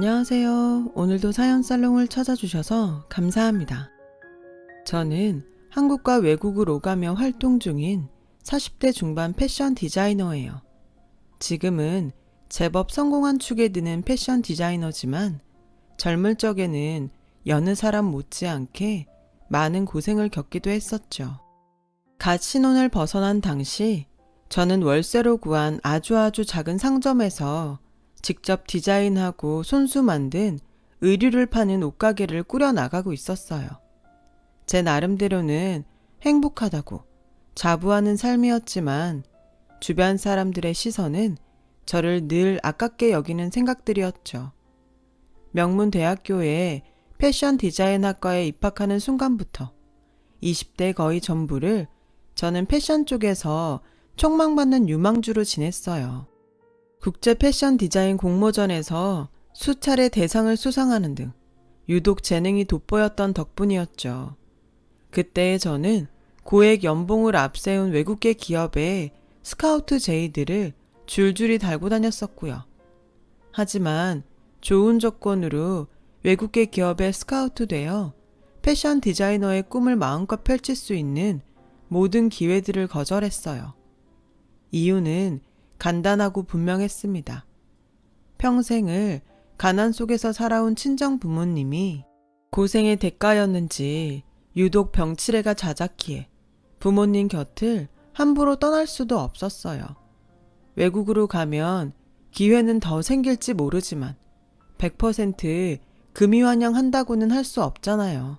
안녕하세요. 오늘도 사연살롱을 찾아주셔서 감사합니다. 저는 한국과 외국을 오가며 활동 중인 40대 중반 패션 디자이너예요. 지금은 제법 성공한 축에 드는 패션 디자이너지만 젊을 적에는 여느 사람 못지않게 많은 고생을 겪기도 했었죠. 갓 신혼을 벗어난 당시 저는 월세로 구한 아주 작은 상점에서 직접 디자인하고 손수 만든 의류를 파는 옷가게를 꾸려나가고 있었어요. 제 나름대로는 행복하다고 자부하는 삶이었지만 주변 사람들의 시선은 저를 늘 아깝게 여기는 생각들이었죠. 명문 대학교에 패션 디자인학과에 입학하는 순간부터 20대 거의 전부를 저는 패션 쪽에서 촉망받는 유망주로 지냈어요. 국제 패션 디자인 공모전에서 수차례 대상을 수상하는 등 유독 재능이 돋보였던 덕분이었죠. 그때의 저는 고액 연봉을 앞세운 외국계 기업의 스카우트 제의들을 줄줄이 달고 다녔었고요. 하지만 좋은 조건으로 외국계 기업에 스카우트 되어 패션 디자이너의 꿈을 마음껏 펼칠 수 있는 모든 기회들을 거절했어요. 이유는 간단하고 분명했습니다. 평생을 가난 속에서 살아온 친정 부모님이 고생의 대가였는지 유독 병치레가 잦았기에 부모님 곁을 함부로 떠날 수도 없었어요. 외국으로 가면 기회는 더 생길지 모르지만 100% 금이환영한다고는 할 수 없잖아요.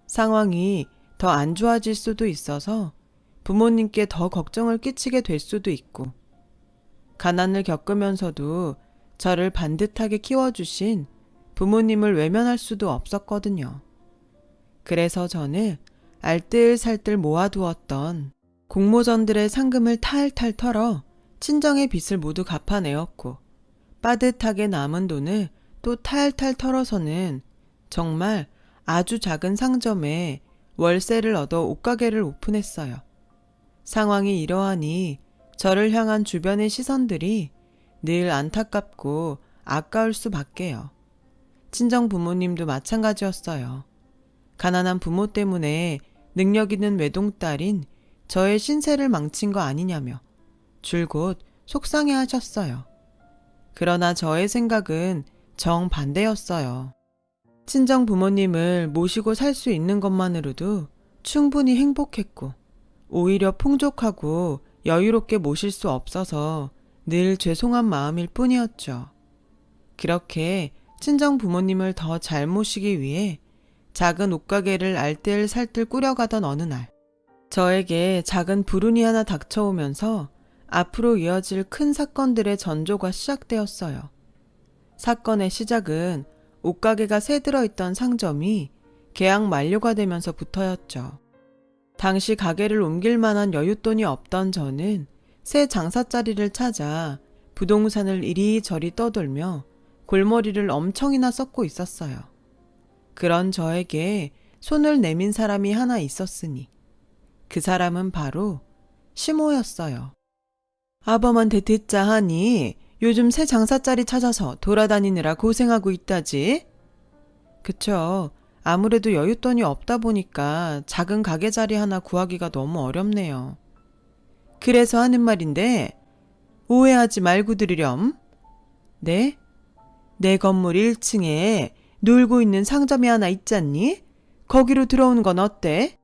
상황이 더 안 좋아질 수도 있어서 부모님께 더 걱정을 끼치게 될 수도 있고 가난을 겪으면서도 저를 반듯하게 키워주신 부모님을 외면할 수도 없었거든요. 그래서 저는 알뜰살뜰 모아두었던 공모전들의 상금을 탈탈 털어 친정의 빚을 모두 갚아내었고 빠듯하게 남은 돈을 또 탈탈 털어서는 정말 아주 작은 상점에 월세를 얻어 옷가게를 오픈했어요. 상황이 이러하니 저를 향한 주변의 시선들이 늘 안타깝고 아까울 수밖에요. 친정 부모님도 마찬가지였어요. 가난한 부모 때문에 능력 있는 외동딸인 저의 신세를 망친 거 아니냐며 줄곧 속상해 하셨어요. 그러나 저의 생각은 정반대였어요. 친정 부모님을 모시고 살 수 있는 것만으로도 충분히 행복했고 오히려 풍족하고 여유롭게 모실 수 없어서 늘 죄송한 마음일 뿐이었죠. 그렇게 친정 부모님을 더 잘 모시기 위해 작은 옷가게를 알뜰살뜰 꾸려가던 어느 날 저에게 작은 불운이 하나 닥쳐오면서 앞으로 이어질 큰 사건들의 전조가 시작되었어요. 사건의 시작은 옷가게가 새 들어있던 상점이 계약 만료가 되면서부터였죠. 당시 가게를 옮길 만한 여윳돈이 없던 저는 새 장사자리를 찾아 부동산을 이리저리 떠돌며 골머리를 엄청이나 썩고 있었어요. 그런 저에게 손을 내민 사람이 하나 있었으니 그 사람은 바로 시모였어요. 아범한테 듣자 하니 요즘 새 장사자리 찾아서 돌아다니느라 고생하고 있다지? 그쵸. 아무래도 여윳돈이 없다 보니까 작은 가게 자리 하나 구하기가 너무 어렵네요. 그래서 하는 말인데 오해하지 말고 들으렴. 네? 내 건물 1층에 놀고 있는 상점이 하나 있잖니? 거기로 들어오는 건 어때?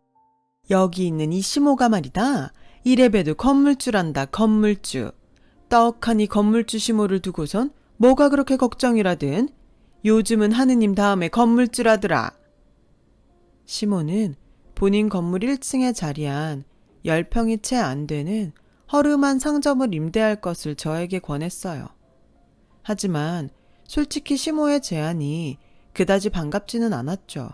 여기 있는 이 시모가 말이다. 이래봬도 건물주란다, 건물주. 떡하니 건물주 시모를 두고선 뭐가 그렇게 걱정이라든. 요즘은 하느님 다음에 건물주라더라. 시모는 본인 건물 1층에 자리한 10평이 채 안 되는 허름한 상점을 임대할 것을 저에게 권했어요. 하지만 솔직히 시모의 제안이 그다지 반갑지는 않았죠.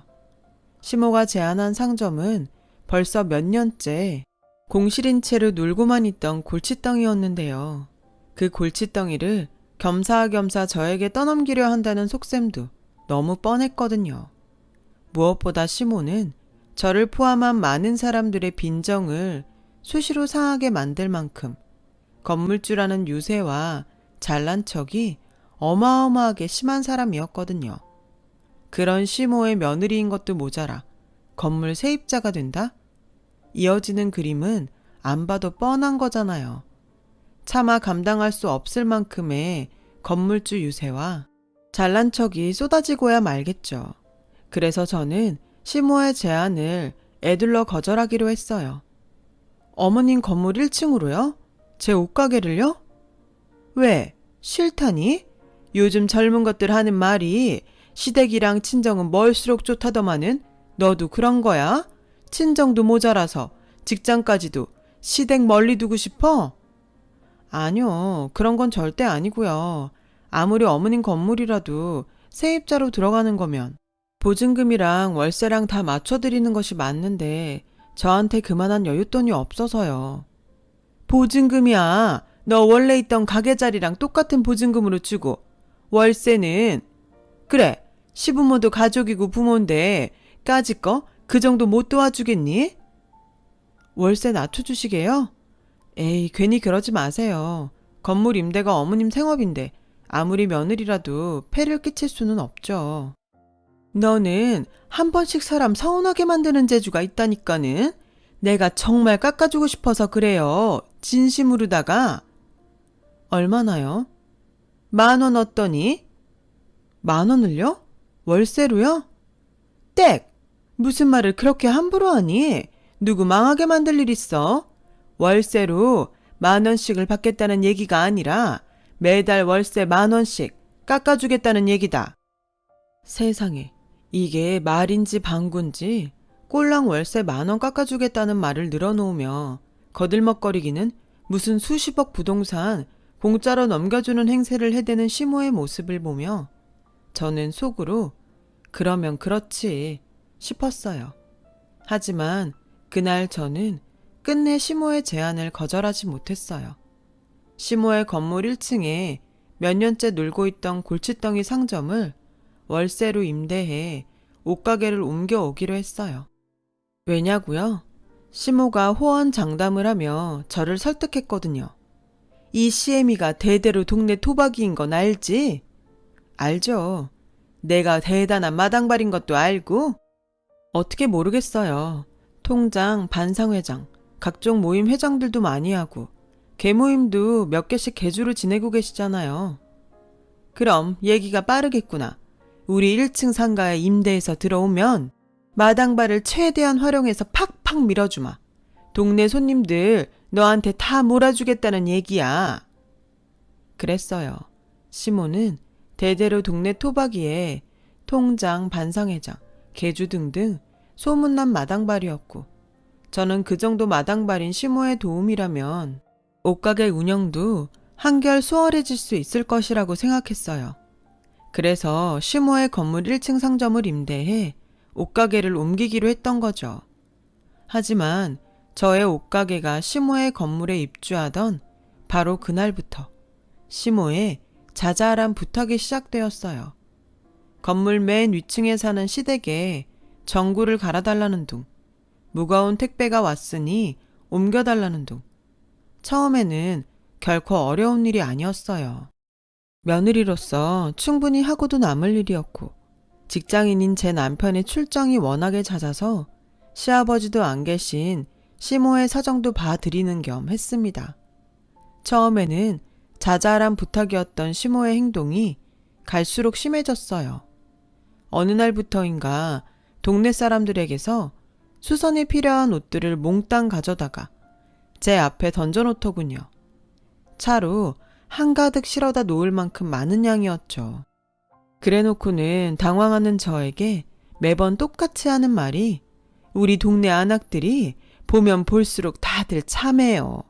시모가 제안한 상점은 벌써 몇 년째 공실인 채로 놀고만 있던 골칫덩이였는데요. 그 골칫덩이를 겸사겸사 저에게 떠넘기려 한다는 속셈도 너무 뻔했거든요. 무엇보다 시모는 저를 포함한 많은 사람들의 빈정을 수시로 상하게 만들 만큼 건물주라는 유세와 잘난 척이 어마어마하게 심한 사람이었거든요. 그런 시모의 며느리인 것도 모자라 건물 세입자가 된다? 이어지는 그림은 안 봐도 뻔한 거잖아요. 차마 감당할 수 없을 만큼의 건물주 유세와 잘난 척이 쏟아지고야 말겠죠. 그래서 저는 시모의 제안을 애둘러 거절하기로 했어요. 어머님 건물 1층으로요? 제 옷가게를요? 왜? 싫다니? 요즘 젊은 것들 하는 말이 시댁이랑 친정은 멀수록 좋다더만은 너도 그런 거야? 친정도 모자라서 직장까지도 시댁 멀리 두고 싶어? 아니요, 그런 건 절대 아니고요. 아무리 어머님 건물이라도 세입자로 들어가는 거면 보증금이랑 월세랑 다 맞춰드리는 것이 맞는데 저한테 그만한 여윳돈이 없어서요. 보증금이야. 너 원래 있던 가게 자리랑 똑같은 보증금으로 주고 월세는 그래 시부모도 가족이고 부모인데 까짓 거 그 정도 못 도와주겠니? 월세 낮춰주시게요? 에이 괜히 그러지 마세요. 건물 임대가 어머님 생업인데 아무리 며느리라도 폐를 끼칠 수는 없죠. 너는 한 번씩 사람 서운하게 만드는 재주가 있다니까는. 내가 정말 깎아주고 싶어서 그래요. 진심으로다가. 얼마나요? 10,000원 어떠니? 10,000원을요? 월세로요? 땡! 무슨 말을 그렇게 함부로 하니? 누구 망하게 만들 일 있어? 월세로 10,000원씩을 받겠다는 얘기가 아니라 매달 월세 10,000원씩 깎아주겠다는 얘기다. 세상에, 이게 말인지 방구인지 꼴랑 월세 10,000원 깎아주겠다는 말을 늘어놓으며 거들먹거리기는 무슨 수십억 부동산 공짜로 넘겨주는 행세를 해대는 시모의 모습을 보며 저는 속으로 그러면 그렇지 싶었어요. 하지만 그날 저는 끝내 시모의 제안을 거절하지 못했어요. 시모의 건물 1층에 몇 년째 놀고 있던 골칫덩이 상점을 월세로 임대해 옷가게를 옮겨오기로 했어요. 왜냐고요? 시모가 호언장담을 하며 저를 설득했거든요. 이 시애미가 대대로 동네 토박이인 건 알지? 알죠. 내가 대단한 마당발인 것도 알고? 어떻게 모르겠어요. 통장, 반상회장, 각종 모임 회장들도 많이 하고 개모임도 몇 개씩 개주로 지내고 계시잖아요. 그럼 얘기가 빠르겠구나. 우리 1층 상가에 임대해서 들어오면 마당발을 최대한 활용해서 팍팍 밀어주마. 동네 손님들 너한테 다 몰아주겠다는 얘기야. 그랬어요. 시모는 대대로 동네 토박이에 통장, 반상회장, 개주 등등 소문난 마당발이었고 저는 그 정도 마당발인 시모의 도움이라면 옷가게 운영도 한결 수월해질 수 있을 것이라고 생각했어요. 그래서 시모의 건물 1층 상점을 임대해 옷가게를 옮기기로 했던 거죠. 하지만 저의 옷가게가 시모의 건물에 입주하던 바로 그날부터 시모의 자잘한 부탁이 시작되었어요. 건물 맨 위층에 사는 시댁에 전구를 갈아달라는 둥, 무거운 택배가 왔으니 옮겨달라는 둥. 처음에는 결코 어려운 일이 아니었어요. 며느리로서 충분히 하고도 남을 일이었고 직장인인 제 남편의 출정이 워낙에 잦아서 시아버지도 안 계신 시모의 사정도 봐드리는 겸 했습니다. 처음에는 자잘한 부탁이었던 시모의 행동이 갈수록 심해졌어요. 어느 날부터인가 동네 사람들에게서 수선이 필요한 옷들을 몽땅 가져다가 제 앞에 던져놓더군요. 차로 한가득 실어다 놓을 만큼 많은 양이었죠. 그래놓고는 당황하는 저에게 매번 똑같이 하는 말이 우리 동네 안악들이 보면 볼수록 다들 참해요.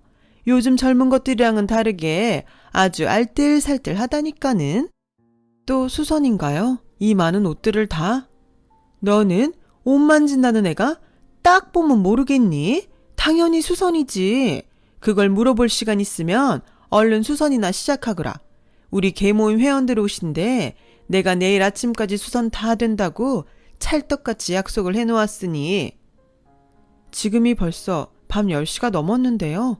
요즘 젊은 것들이랑은 다르게 아주 알뜰살뜰 하다니까는. 또 수선인가요? 이 많은 옷들을 다? 너는 옷 만진다는 애가 딱 보면 모르겠니? 당연히 수선이지. 그걸 물어볼 시간 있으면 얼른 수선이나 시작하거라. 우리 개모임 회원들 옷인데 내가 내일 아침까지 수선 다 된다고 찰떡같이 약속을 해놓았으니. 지금이 벌써 밤 10시가 넘었는데요.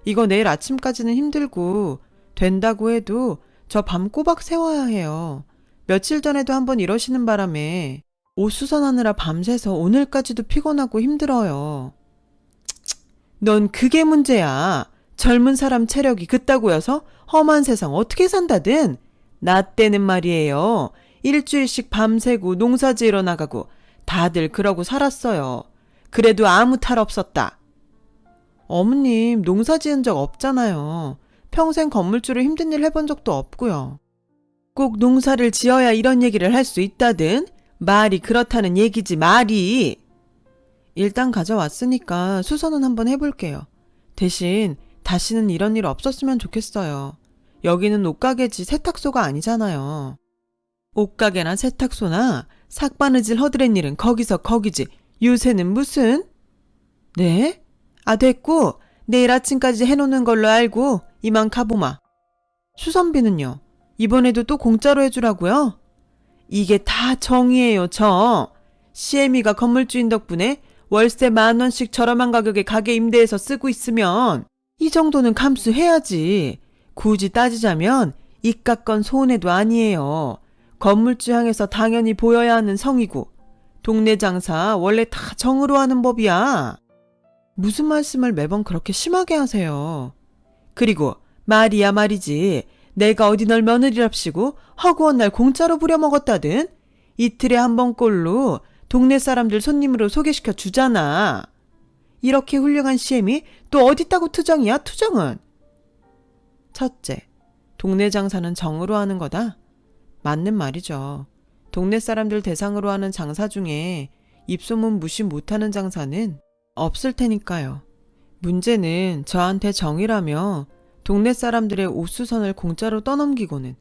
이거 내일 아침까지는 힘들고 된다고 해도 저 밤 꼬박 세워야 해요. 며칠 전에도 한번 이러시는 바람에 옷 수선하느라 밤새서 오늘까지도 피곤하고 힘들어요. 넌 그게 문제야. 젊은 사람 체력이 그따구여서 험한 세상 어떻게 산다든. 나 때는 말이에요. 일주일씩 밤새고 농사 지으러 나가고 다들 그러고 살았어요. 그래도 아무 탈 없었다. 어머님, 농사 지은 적 없잖아요. 평생 건물주로 힘든 일 해본 적도 없고요. 꼭 농사를 지어야 이런 얘기를 할 수 있다든. 말이 그렇다는 얘기지, 말이. 일단 가져왔으니까 수선은 한번 해볼게요. 대신 다시는 이런 일 없었으면 좋겠어요. 여기는 옷가게지 세탁소가 아니잖아요. 옷가게나 세탁소나 삭바느질 허드렛 일은 거기서 거기지. 요새는 무슨? 네? 아, 됐고 내일 아침까지 해놓는 걸로 알고 이만 가보마. 수선비는요? 이번에도 또 공짜로 해주라고요? 이게 다 정이에요, 정. CM이가 건물주인 덕분에 월세 10,000원씩 저렴한 가격에 가게 임대해서 쓰고 있으면 이 정도는 감수해야지. 굳이 따지자면 이깟 손해도 아니에요. 건물주 향해서 당연히 보여야 하는 성이고 동네 장사 원래 다 정으로 하는 법이야. 무슨 말씀을 매번 그렇게 심하게 하세요. 그리고 말이야 말이지. 내가 어디 널 며느리랍시고 허구한 날 공짜로 부려먹었다든. 이틀에 한 번꼴로 동네 사람들 손님으로 소개시켜 주잖아. 이렇게 훌륭한 CM이 또 어디 있다고 투정이야, 투정은. 첫째, 동네 장사는 정으로 하는 거다. 맞는 말이죠. 동네 사람들 대상으로 하는 장사 중에 입소문 무시 못하는 장사는 없을 테니까요. 문제는 저한테 정이라며 동네 사람들의 옷수선을 공짜로 떠넘기고는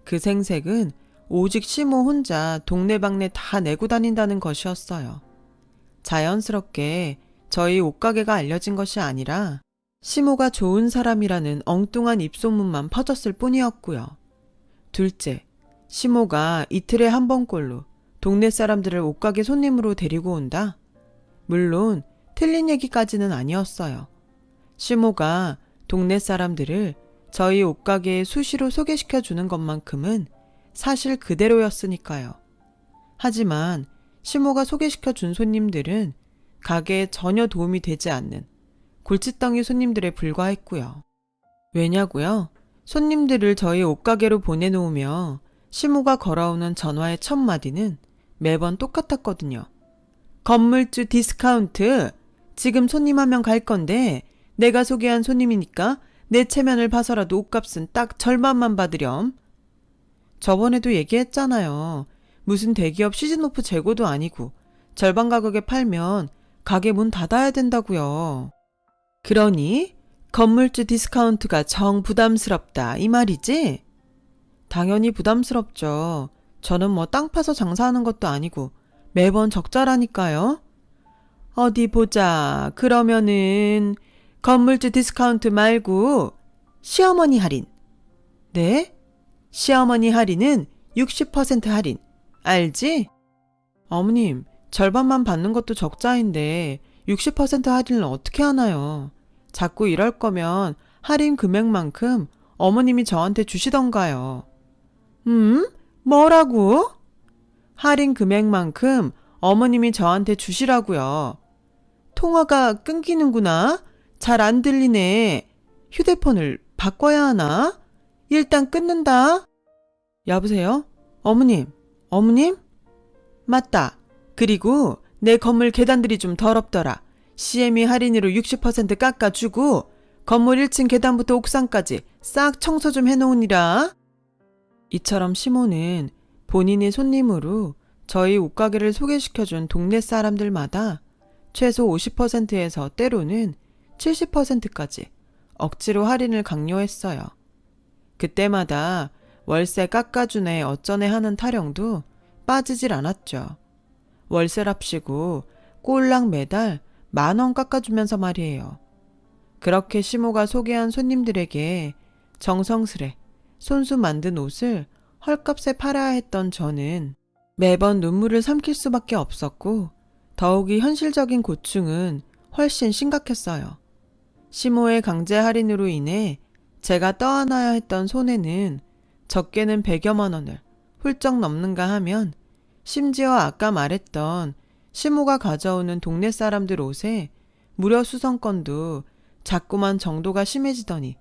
그 생색은 오직 시모 혼자 동네방네 다 내고 다닌다는 것이었어요. 자연스럽게 저희 옷가게가 알려진 것이 아니라 시모가 좋은 사람이라는 엉뚱한 입소문만 퍼졌을 뿐이었고요. 둘째, 시모가 이틀에 한 번꼴로 동네 사람들을 옷가게 손님으로 데리고 온다? 물론 틀린 얘기까지는 아니었어요. 시모가 동네 사람들을 저희 옷가게에 수시로 소개시켜 주는 것만큼은 사실 그대로였으니까요. 하지만 시모가 소개시켜 준 손님들은 가게에 전혀 도움이 되지 않는 골칫덩이 손님들에 불과했고요. 왜냐고요? 손님들을 저희 옷가게로 보내놓으며 시모가 걸어오는 전화의 첫 마디는 매번 똑같았거든요. 건물주 디스카운트. 지금 손님 한 명 갈 건데 내가 소개한 손님이니까 내 체면을 봐서라도 옷값은 딱 절반만 받으렴. 저번에도 얘기했잖아요. 무슨 대기업 시즌오프 재고도 아니고 절반 가격에 팔면 가게 문 닫아야 된다고요. 그러니 건물주 디스카운트가 정 부담스럽다 이 말이지? 당연히 부담스럽죠. 저는 뭐 땅 파서 장사하는 것도 아니고 매번 적자라니까요. 어디 보자. 그러면은 건물주 디스카운트 말고 시어머니 할인. 네? 시어머니 할인은 60% 할인. 알지? 어머님, 절반만 받는 것도 적자인데 60% 할인을 어떻게 하나요? 자꾸 이럴 거면 할인 금액만큼 어머님이 저한테 주시던가요. 뭐라고? 할인 금액만큼 어머님이 저한테 주시라고요. 통화가 끊기는구나. 잘 안 들리네. 휴대폰을 바꿔야 하나? 일단 끊는다. 여보세요? 어머님? 어머님? 맞다. 그리고 내 건물 계단들이 좀 더럽더라. CME 할인으로 60% 깎아주고 건물 1층 계단부터 옥상까지 싹 청소 좀 해놓으니라. 이처럼 시모는 본인이 손님으로 저희 옷가게를 소개시켜준 동네 사람들마다 최소 50%에서 때로는 70%까지 억지로 할인을 강요했어요. 그때마다 월세 깎아주네 어쩌네 하는 타령도 빠지질 않았죠. 월세랍시고 꼴랑 매달 10,000원 깎아주면서 말이에요. 그렇게 시모가 소개한 손님들에게 정성스레 손수 만든 옷을 헐값에 팔아야 했던 저는 매번 눈물을 삼킬 수밖에 없었고 더욱이 현실적인 고충은 훨씬 심각했어요. 시모의 강제 할인으로 인해 제가 떠안아야 했던 손해는 적게는 100여만 원을 훌쩍 넘는가 하면 심지어 아까 말했던 시모가 가져오는 동네 사람들 옷에 무료 수선권도 자꾸만 정도가 심해지더니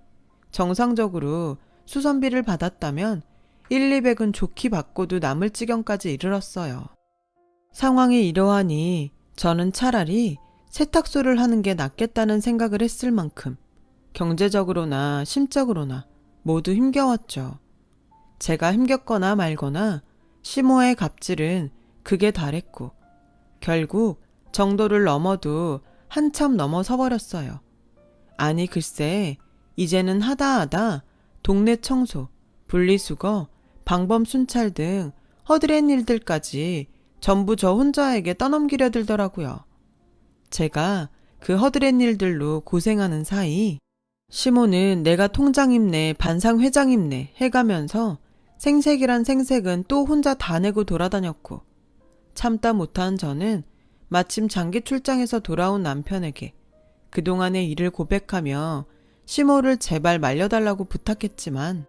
정상적으로 수선비를 받았다면 1, 200은 좋게 받고도 남을 지경까지 이르렀어요. 상황이 이러하니 저는 차라리 세탁소를 하는 게 낫겠다는 생각을 했을 만큼 경제적으로나 심적으로나 모두 힘겨웠죠. 제가 힘겹거나 말거나 시모의 갑질은 극에 달했고 결국 정도를 넘어도 한참 넘어서 버렸어요. 아니 글쎄 이제는 하다 동네 청소, 분리수거, 방범 순찰 등 허드렛 일들까지 전부 저 혼자에게 떠넘기려 들더라고요. 제가 그 허드렛 일들로 고생하는 사이 시모는 내가 통장임내 반상회장임내 해가면서 생색이란 생색은 또 혼자 다 내고 돌아다녔고 참다 못한 저는 마침 장기 출장에서 돌아온 남편에게 그동안의 일을 고백하며 시모를 제발 말려달라고 부탁했지만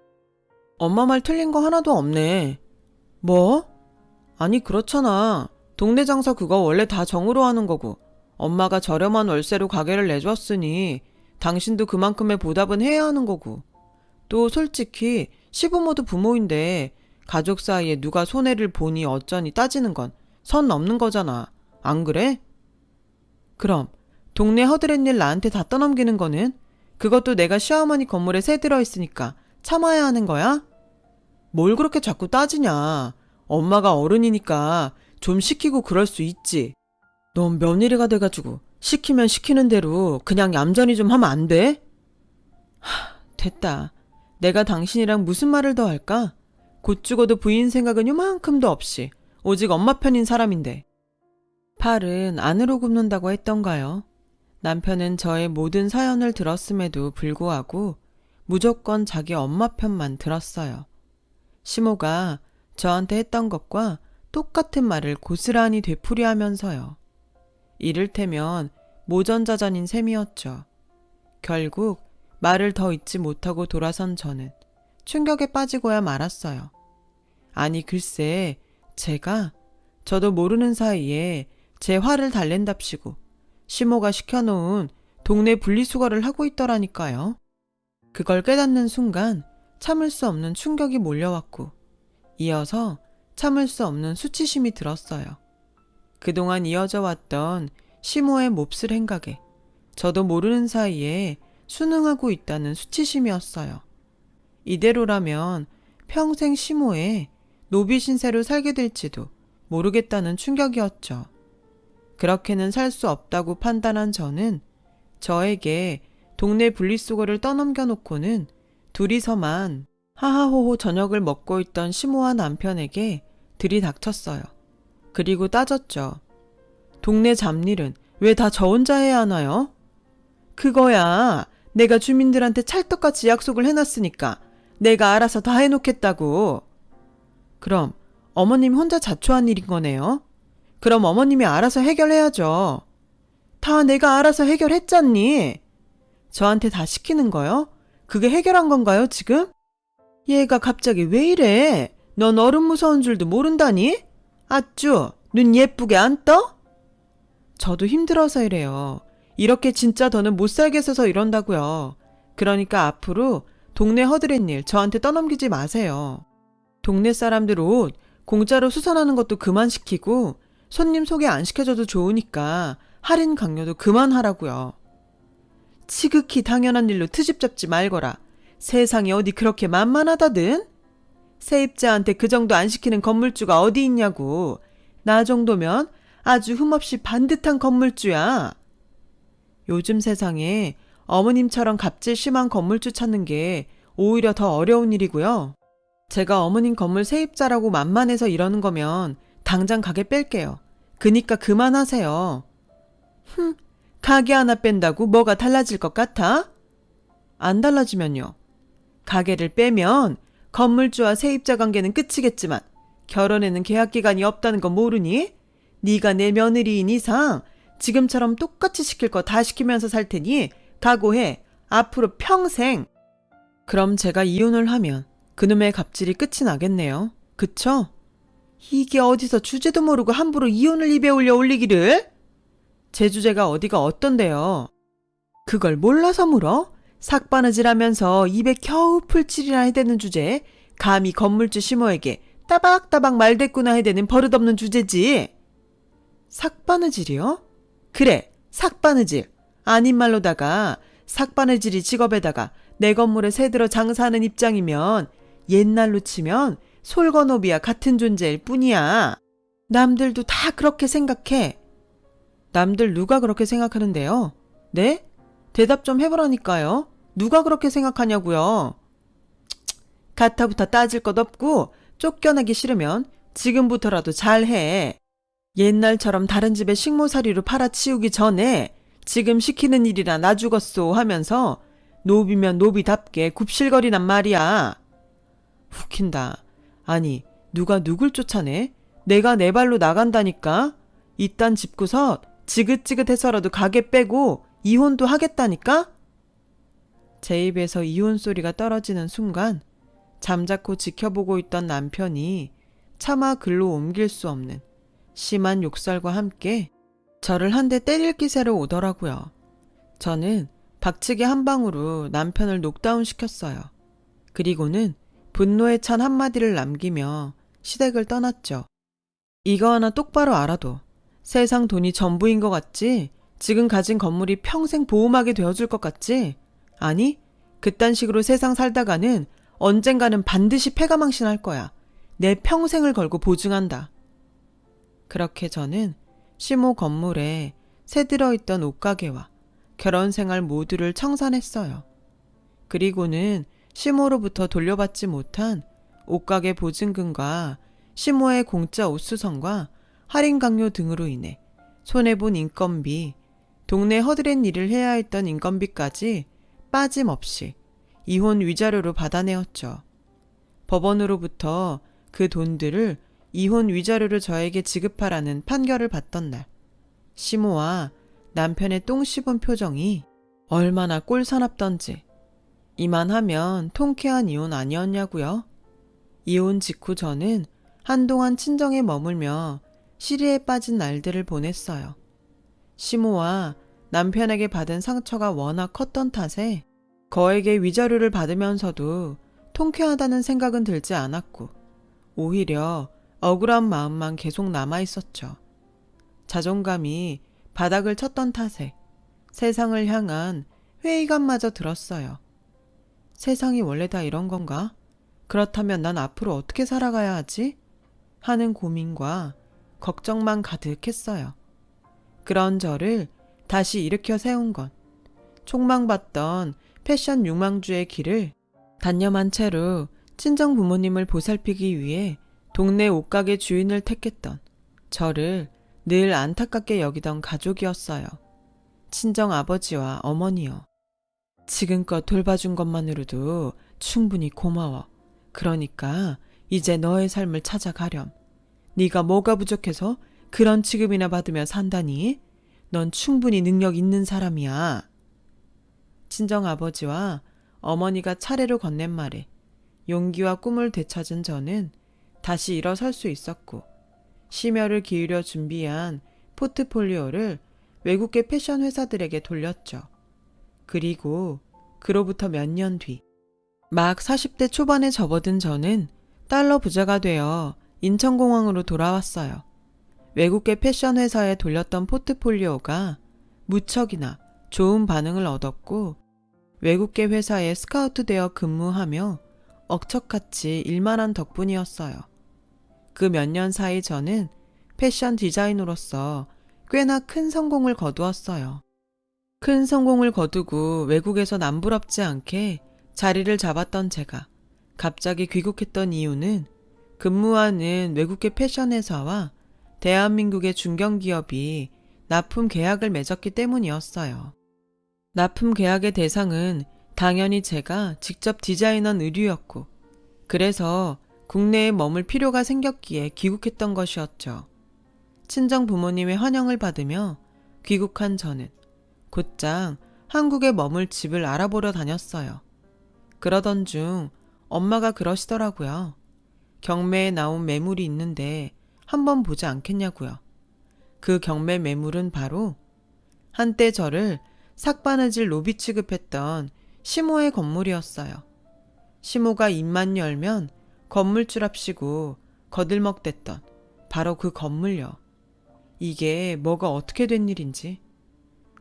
엄마 말 틀린 거 하나도 없네. 뭐? 아니 그렇잖아. 동네 장사 그거 원래 다 정으로 하는 거고 엄마가 저렴한 월세로 가게를 내줬으니 당신도 그만큼의 보답은 해야 하는 거고 또 솔직히 시부모도 부모인데 가족 사이에 누가 손해를 보니 어쩌니 따지는 건 선 넘는 거잖아. 안 그래? 그럼 동네 허드렛 일 나한테 다 떠넘기는 거는 그것도 내가 시어머니 건물에 새 들어있으니까 참아야 하는 거야? 뭘 그렇게 자꾸 따지냐. 엄마가 어른이니까 좀 시키고 그럴 수 있지. 넌 며느리가 돼가지고 시키면 시키는 대로 그냥 얌전히 좀 하면 안 돼? 됐다. 내가 당신이랑 무슨 말을 더 할까? 곧 죽어도 부인 생각은 요만큼도 없이 오직 엄마 편인 사람인데. 팔은 안으로 굽는다고 했던가요? 남편은 저의 모든 사연을 들었음에도 불구하고 무조건 자기 엄마 편만 들었어요. 시모가 저한테 했던 것과 똑같은 말을 고스란히 되풀이하면서요. 이를테면 모전자전인 셈이었죠. 결국 말을 더 잊지 못하고 돌아선 저는 충격에 빠지고야 말았어요. 아니 글쎄 제가 저도 모르는 사이에 제 화를 달랜답시고 시모가 시켜놓은 동네 분리수거를 하고 있더라니까요. 그걸 깨닫는 순간 참을 수 없는 충격이 몰려왔고 이어서 참을 수 없는 수치심이 들었어요. 그동안 이어져 왔던 시모의 몹쓸 행각에 저도 모르는 사이에 순응하고 있다는 수치심이었어요. 이대로라면 평생 시모의 노비 신세로 살게 될지도 모르겠다는 충격이었죠. 그렇게는 살 수 없다고 판단한 저는 저에게 동네 분리수거를 떠넘겨 놓고는 둘이서만 하하호호 저녁을 먹고 있던 시모와 남편에게 들이닥쳤어요. 그리고 따졌죠. 동네 잡일은 왜 다 저 혼자 해야 하나요? 그거야 내가 주민들한테 찰떡같이 약속을 해놨으니까 내가 알아서 다 해놓겠다고. 그럼 어머님 혼자 자초한 일인 거네요? 그럼 어머님이 알아서 해결해야죠. 다 내가 알아서 해결했잖니. 저한테 다 시키는 거요? 그게 해결한 건가요 지금? 얘가 갑자기 왜 이래? 넌 어른 무서운 줄도 모른다니? 아쭈 눈 예쁘게 안 떠? 저도 힘들어서 이래요. 이렇게 진짜 더는 못 살겠어서 이런다고요. 그러니까 앞으로 동네 허드렛 일 저한테 떠넘기지 마세요. 동네 사람들 옷 공짜로 수선하는 것도 그만 시키고 손님 소개 안 시켜줘도 좋으니까 할인 강요도 그만하라고요. 지극히 당연한 일로 트집 잡지 말거라. 세상이 어디 그렇게 만만하다든? 세입자한테 그 정도 안 시키는 건물주가 어디 있냐고. 나 정도면 아주 흠없이 반듯한 건물주야. 요즘 세상에 어머님처럼 갑질 심한 건물주 찾는 게 오히려 더 어려운 일이고요. 제가 어머님 건물 세입자라고 만만해서 이러는 거면 당장 가게 뺄게요. 그니까 그만하세요. 가게 하나 뺀다고 뭐가 달라질 것 같아? 안 달라지면요. 가게를 빼면 건물주와 세입자 관계는 끝이겠지만 결혼에는 계약기간이 없다는 거 모르니? 네가 내 며느리인 이상 지금처럼 똑같이 시킬 거 다 시키면서 살 테니 각오해. 앞으로 평생. 그럼 제가 이혼을 하면 그놈의 갑질이 끝이 나겠네요. 그쵸? 이게 어디서 주제도 모르고 함부로 이혼을 입에 올려 올리기를? 제 주제가 어디가 어떤데요? 그걸 몰라서 물어? 삭바느질하면서 입에 겨우 풀칠이나 해대는 주제에 감히 건물주 시모에게 따박따박 말대꾸나 해대는 버릇없는 주제지. 삭바느질이요? 그래, 삭바느질. 아닌 말로다가 삭바느질이 직업에다가 내 건물에 새들어 장사하는 입장이면 옛날로 치면 솔건업이야 같은 존재일 뿐이야. 남들도 다 그렇게 생각해. 남들 누가 그렇게 생각하는데요? 네? 대답 좀 해보라니까요. 누가 그렇게 생각하냐고요. 가타부타 따질 것 없고 쫓겨나기 싫으면 지금부터라도 잘해. 옛날처럼 다른 집에 식모살이로 팔아치우기 전에 지금 시키는 일이라 나 죽었소 하면서 노비면 노비답게 굽실거리란 말이야. 웃긴다. 아니, 누가 누굴 쫓아내? 내가 내 발로 나간다니까? 이딴 집구석 지긋지긋해서라도 가게 빼고 이혼도 하겠다니까? 제 입에서 이혼 소리가 떨어지는 순간 잠자코 지켜보고 있던 남편이 차마 글로 옮길 수 없는 심한 욕설과 함께 저를 한 대 때릴 기세로 오더라고요. 저는 박치기 한 방으로 남편을 녹다운 시켰어요. 그리고는 분노에 찬 한마디를 남기며 시댁을 떠났죠. 이거 하나 똑바로 알아도 세상 돈이 전부인 것 같지? 지금 가진 건물이 평생 보험하게 되어줄 것 같지? 아니, 그딴 식으로 세상 살다가는 언젠가는 반드시 패가망신할 거야. 내 평생을 걸고 보증한다. 그렇게 저는 시모 건물에 새 들어있던 옷가게와 결혼생활 모두를 청산했어요. 그리고는 시모로부터 돌려받지 못한 옷가게 보증금과 시모의 공짜 옷수선과 할인 강요 등으로 인해 손해본 인건비, 동네 허드렛 일을 해야 했던 인건비까지 빠짐없이 이혼 위자료로 받아내었죠. 법원으로부터 그 돈들을 이혼 위자료를 저에게 지급하라는 판결을 받던 날, 시모와 남편의 똥 씹은 표정이 얼마나 꼴사납던지. 이만하면 통쾌한 이혼 아니었냐고요? 이혼 직후 저는 한동안 친정에 머물며 시리에 빠진 날들을 보냈어요. 시모와 남편에게 받은 상처가 워낙 컸던 탓에 거액의 위자료를 받으면서도 통쾌하다는 생각은 들지 않았고 오히려 억울한 마음만 계속 남아있었죠. 자존감이 바닥을 쳤던 탓에 세상을 향한 회의감마저 들었어요. 세상이 원래 다 이런 건가? 그렇다면 난 앞으로 어떻게 살아가야 하지? 하는 고민과 걱정만 가득했어요. 그런 저를 다시 일으켜 세운 건 촉망받던 패션 유망주의 길을 단념한 채로 친정 부모님을 보살피기 위해 동네 옷가게 주인을 택했던 저를 늘 안타깝게 여기던 가족이었어요. 친정 아버지와 어머니요. 지금껏 돌봐준 것만으로도 충분히 고마워. 그러니까 이제 너의 삶을 찾아가렴. 네가 뭐가 부족해서 그런 취급이나 받으며 산다니? 넌 충분히 능력 있는 사람이야. 친정 아버지와 어머니가 차례로 건넨 말에 용기와 꿈을 되찾은 저는 다시 일어설 수 있었고 심혈을 기울여 준비한 포트폴리오를 외국계 패션 회사들에게 돌렸죠. 그리고 그로부터 몇 년 뒤, 막 40대 초반에 접어든 저는 달러 부자가 되어 인천공항으로 돌아왔어요. 외국계 패션 회사에 돌렸던 포트폴리오가 무척이나 좋은 반응을 얻었고 외국계 회사에 스카우트되어 근무하며 억척같이 일만 한 덕분이었어요. 그 몇 년 사이 저는 패션 디자이너로서 꽤나 큰 성공을 거두었어요. 큰 성공을 거두고 외국에서 남부럽지 않게 자리를 잡았던 제가 갑자기 귀국했던 이유는 근무하는 외국계 패션 회사와 대한민국의 중견기업이 납품 계약을 맺었기 때문이었어요. 납품 계약의 대상은 당연히 제가 직접 디자인한 의류였고 그래서 국내에 머물 필요가 생겼기에 귀국했던 것이었죠. 친정 부모님의 환영을 받으며 귀국한 저는 곧장 한국에 머물 집을 알아보러 다녔어요. 그러던 중 엄마가 그러시더라고요. 경매에 나온 매물이 있는데 한번 보지 않겠냐고요. 그 경매 매물은 바로 한때 저를 삭바느질 노비 취급했던 시모의 건물이었어요. 시모가 입만 열면 건물주랍시고 거들먹댔던 바로 그 건물요. 이게 뭐가 어떻게 된 일인지.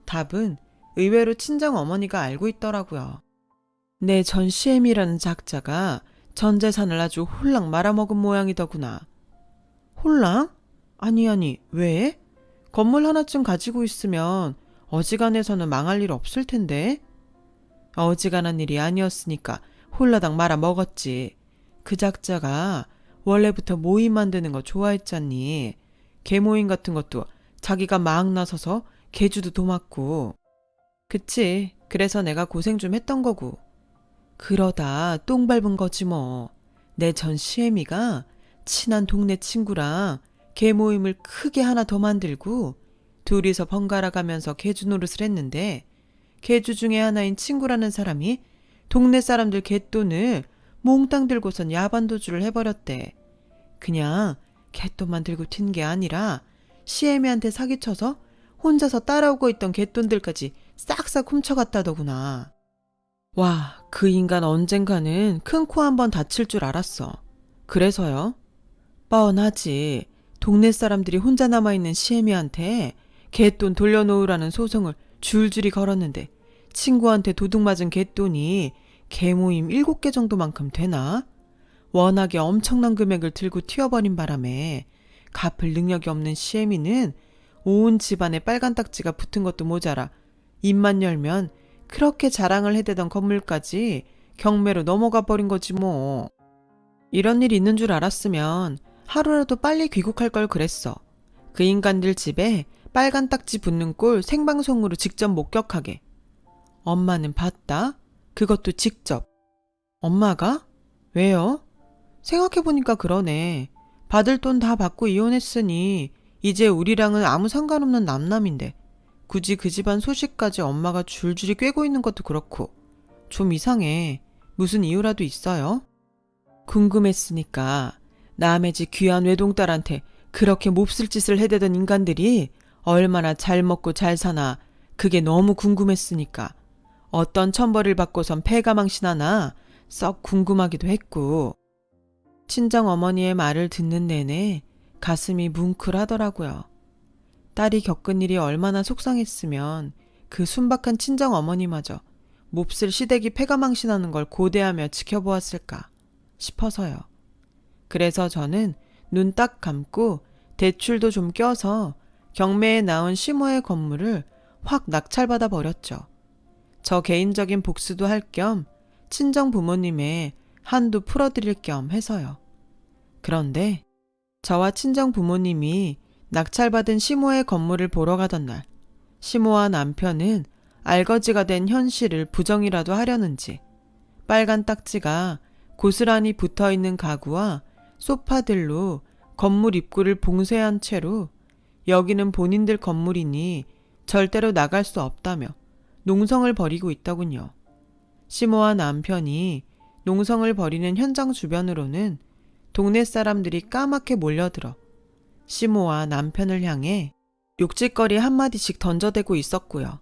답은 의외로 친정 어머니가 알고 있더라고요. 내 전 CM이라는 작자가 전 재산을 아주 홀랑 말아먹은 모양이더구나. 홀랑? 아니, 왜? 건물 하나쯤 가지고 있으면 어지간해서는 망할 일 없을 텐데. 어지간한 일이 아니었으니까 홀라당 말아먹었지. 그 작자가 원래부터 모임 만드는 거 좋아했잖니. 개모임 같은 것도 자기가 막 나서서 개주도 도맡고. 그치. 그래서 내가 고생 좀 했던 거고. 그러다 똥 밟은 거지 뭐. 내 전 시애미가 친한 동네 친구랑 개모임을 크게 하나 더 만들고 둘이서 번갈아 가면서 개주 노릇을 했는데 개주 중에 하나인 친구라는 사람이 동네 사람들 개돈을 몽땅 들고선 야반도주를 해버렸대. 그냥 개돈만 들고 튄 게 아니라 시애미한테 사기쳐서 혼자서 따라오고 있던 개돈들까지 싹싹 훔쳐갔다더구나. 와, 그 인간 언젠가는 큰 코 한번 다칠 줄 알았어. 그래서요? 뻔하지. 동네 사람들이 혼자 남아있는 시애미한테 개돈 돌려놓으라는 소송을 줄줄이 걸었는데 친구한테 도둑 맞은 개돈이 개모임 7개 정도만큼 되나? 워낙에 엄청난 금액을 들고 튀어버린 바람에 갚을 능력이 없는 시애미는 온 집안에 빨간 딱지가 붙은 것도 모자라 입만 열면 그렇게 자랑을 해대던 건물까지 경매로 넘어가 버린 거지 뭐. 이런 일이 있는 줄 알았으면 하루라도 빨리 귀국할 걸 그랬어. 그 인간들 집에 빨간 딱지 붙는 꼴 생방송으로 직접 목격하게. 엄마는 봤다? 그것도 직접. 엄마가? 왜요? 생각해보니까 그러네. 받을 돈 다 받고 이혼했으니 이제 우리랑은 아무 상관없는 남남인데 굳이 그 집안 소식까지 엄마가 줄줄이 꿰고 있는 것도 그렇고 좀 이상해. 무슨 이유라도 있어요? 궁금했으니까 남의 집 귀한 외동딸한테 그렇게 몹쓸 짓을 해대던 인간들이 얼마나 잘 먹고 잘 사나 그게 너무 궁금했으니까 어떤 천벌을 받고선 패가망신하나 썩 궁금하기도 했고. 친정 어머니의 말을 듣는 내내 가슴이 뭉클하더라고요. 딸이 겪은 일이 얼마나 속상했으면 그 순박한 친정 어머니마저 몹쓸 시댁이 패가망신하는 걸 고대하며 지켜보았을까 싶어서요. 그래서 저는 눈 딱 감고 대출도 좀 껴서 경매에 나온 시모의 건물을 확 낙찰받아 버렸죠. 저 개인적인 복수도 할 겸 친정 부모님의 한도 풀어드릴 겸 해서요. 그런데 저와 친정 부모님이 낙찰받은 시모의 건물을 보러 가던 날 시모와 남편은 알거지가 된 현실을 부정이라도 하려는지 빨간 딱지가 고스란히 붙어있는 가구와 소파들로 건물 입구를 봉쇄한 채로 여기는 본인들 건물이니 절대로 나갈 수 없다며 농성을 벌이고 있더군요. 시모와 남편이 농성을 벌이는 현장 주변으로는 동네 사람들이 까맣게 몰려들어 시모와 남편을 향해 욕짓거리 한마디씩 던져대고 있었고요.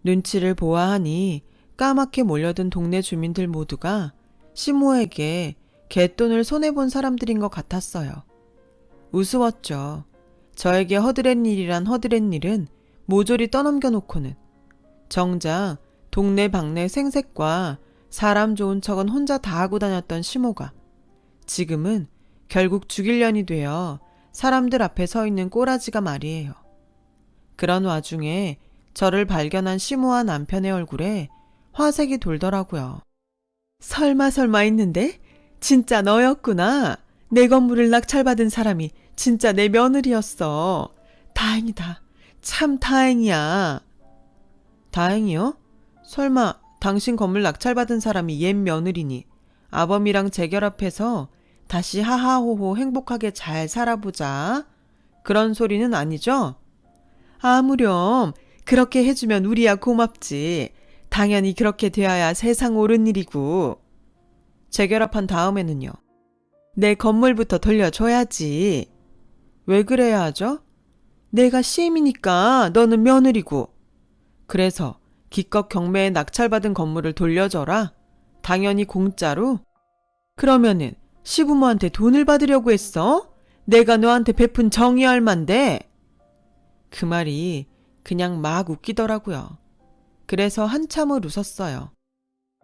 눈치를 보아하니 까맣게 몰려든 동네 주민들 모두가 시모에게 갯돈을 손해본 사람들인 것 같았어요. 우스웠죠. 저에게 허드렛 일이란 허드렛 일은 모조리 떠넘겨놓고는 정작 동네 방네 생색과 사람 좋은 척은 혼자 다 하고 다녔던 시모가 지금은 결국 죽일년이 되어 사람들 앞에 서 있는 꼬라지가 말이에요. 그런 와중에 저를 발견한 시모와 남편의 얼굴에 화색이 돌더라고요. 설마 했는데? 진짜 너였구나. 내 건물을 낙찰받은 사람이 진짜 내 며느리였어. 다행이다. 참 다행이야. 다행이요? 설마 당신 건물 낙찰받은 사람이 옛 며느리니 아범이랑 재결합해서 다시 하하호호 행복하게 잘 살아보자. 그런 소리는 아니죠? 아무렴 그렇게 해주면 우리야 고맙지. 당연히 그렇게 되어야 세상 옳은 일이고. 재결합한 다음에는요. 내 건물부터 돌려줘야지. 왜 그래야 하죠? 내가 시임이니까 너는 며느리고. 그래서 기껏 경매에 낙찰받은 건물을 돌려줘라. 당연히 공짜로. 그러면은 시부모한테 돈을 받으려고 했어? 내가 너한테 베푼 정이 얼만데? 그 말이 그냥 막 웃기더라고요. 그래서 한참을 웃었어요.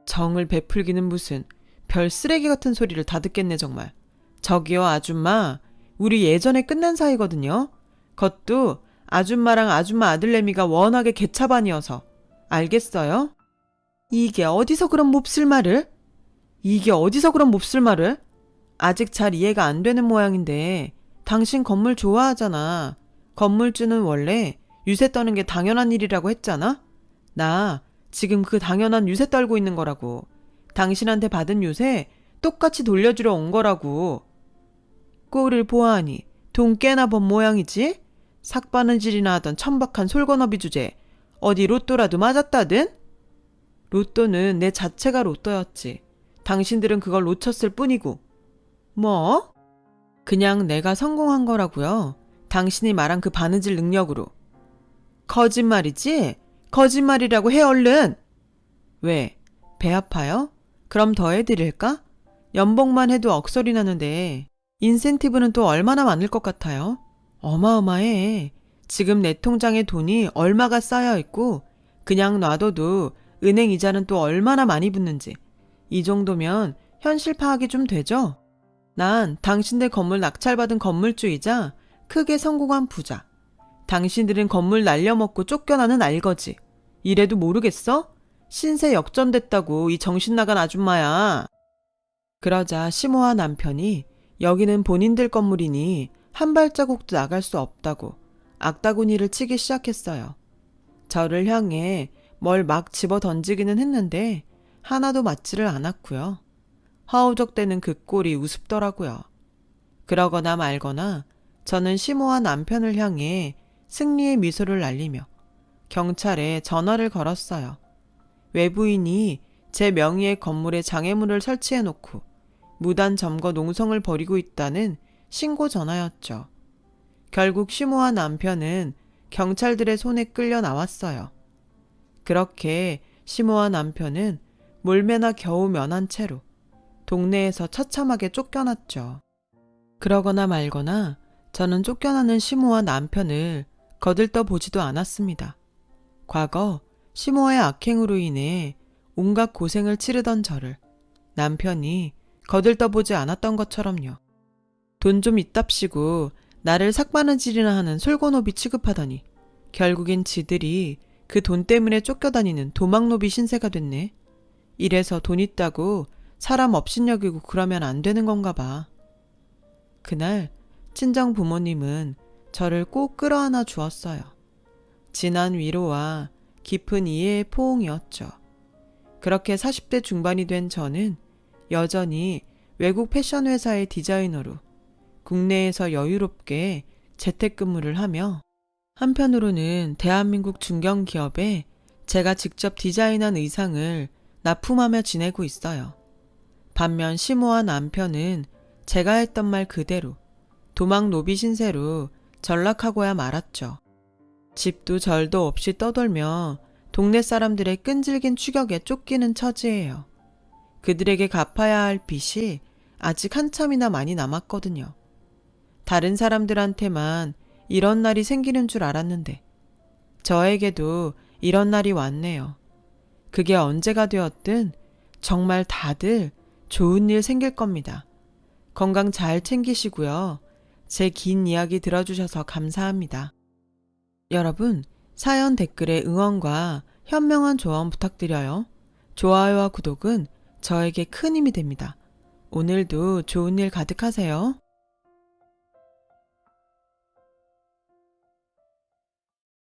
정을 베풀기는 무슨 별 쓰레기 같은 소리를 다 듣겠네 정말. 저기요 아줌마, 우리 예전에 끝난 사이거든요. 그것도 아줌마랑 아줌마 아들내미가 워낙에 개차반이어서. 알겠어요? 이게 어디서 그런 몹쓸 말을? 아직 잘 이해가 안 되는 모양인데 당신 건물 좋아하잖아. 건물주는 원래 유세 떠는 게 당연한 일이라고 했잖아? 나 지금 그 당연한 유세 떨고 있는 거라고. 당신한테 받은 유세 똑같이 돌려주러 온 거라고. 꼴을 보아하니 돈 깨나 번 모양이지? 삭바느질이나 하던 천박한 솔건어비 주제 어디 로또라도 맞았다든? 로또는 내 자체가 로또였지. 당신들은 그걸 놓쳤을 뿐이고. 뭐? 그냥 내가 성공한 거라고요. 당신이 말한 그 바느질 능력으로. 거짓말이지? 거짓말이라고 해 얼른. 왜? 배 아파요? 그럼 더 해드릴까? 연봉만 해도 억소리 나는데 인센티브는 또 얼마나 많을 것 같아요? 어마어마해. 지금 내 통장에 돈이 얼마가 쌓여 있고 그냥 놔둬도 은행 이자는 또 얼마나 많이 붙는지. 이 정도면 현실 파악이 좀 되죠? 난 당신들 건물 낙찰받은 건물주이자 크게 성공한 부자. 당신들은 건물 날려먹고 쫓겨나는 알거지. 이래도 모르겠어? 신세 역전됐다고 이 정신나간 아줌마야. 그러자 시모와 남편이 여기는 본인들 건물이니 한 발자국도 나갈 수 없다고 악다구니를 치기 시작했어요. 저를 향해 뭘 막 집어 던지기는 했는데 하나도 맞지를 않았고요. 허우적대는 그 꼴이 우습더라고요. 그러거나 말거나 저는 시모와 남편을 향해 승리의 미소를 날리며 경찰에 전화를 걸었어요. 외부인이 제 명의의 건물에 장애물을 설치해놓고 무단 점거 농성을 벌이고 있다는 신고 전화였죠. 결국 시모와 남편은 경찰들의 손에 끌려 나왔어요. 그렇게 시모와 남편은 몰매나 겨우 면한 채로 동네에서 처참하게 쫓겨났죠. 그러거나 말거나 저는 쫓겨나는 시모와 남편을 거들떠 보지도 않았습니다. 과거 시모의 악행으로 인해 온갖 고생을 치르던 저를 남편이 거들떠보지 않았던 것처럼요. 돈 좀 있답시고 나를 삭바느질이나 하는 솔고노비 취급하더니 결국엔 지들이 그 돈 때문에 쫓겨다니는 도망노비 신세가 됐네. 이래서 돈 있다고 사람 업신여기고 그러면 안 되는 건가 봐. 그날 친정 부모님은 저를 꼭 끌어안아 주었어요. 진한 위로와 깊은 이해의 포옹이었죠. 그렇게 40대 중반이 된 저는 여전히 외국 패션 회사의 디자이너로 국내에서 여유롭게 재택근무를 하며 한편으로는 대한민국 중견기업에 제가 직접 디자인한 의상을 납품하며 지내고 있어요. 반면 시모와 남편은 제가 했던 말 그대로 도망 노비 신세로 전락하고야 말았죠. 집도 절도 없이 떠돌며 동네 사람들의 끈질긴 추격에 쫓기는 처지예요. 그들에게 갚아야 할 빚이 아직 한참이나 많이 남았거든요. 다른 사람들한테만 이런 날이 생기는 줄 알았는데 저에게도 이런 날이 왔네요. 그게 언제가 되었든 정말 다들 좋은 일 생길 겁니다. 건강 잘 챙기시고요. 제 긴 이야기 들어주셔서 감사합니다. 여러분, 사연 댓글에 응원과 현명한 조언 부탁드려요. 좋아요와 구독은 저에게 큰 힘이 됩니다. 오늘도 좋은 일 가득하세요.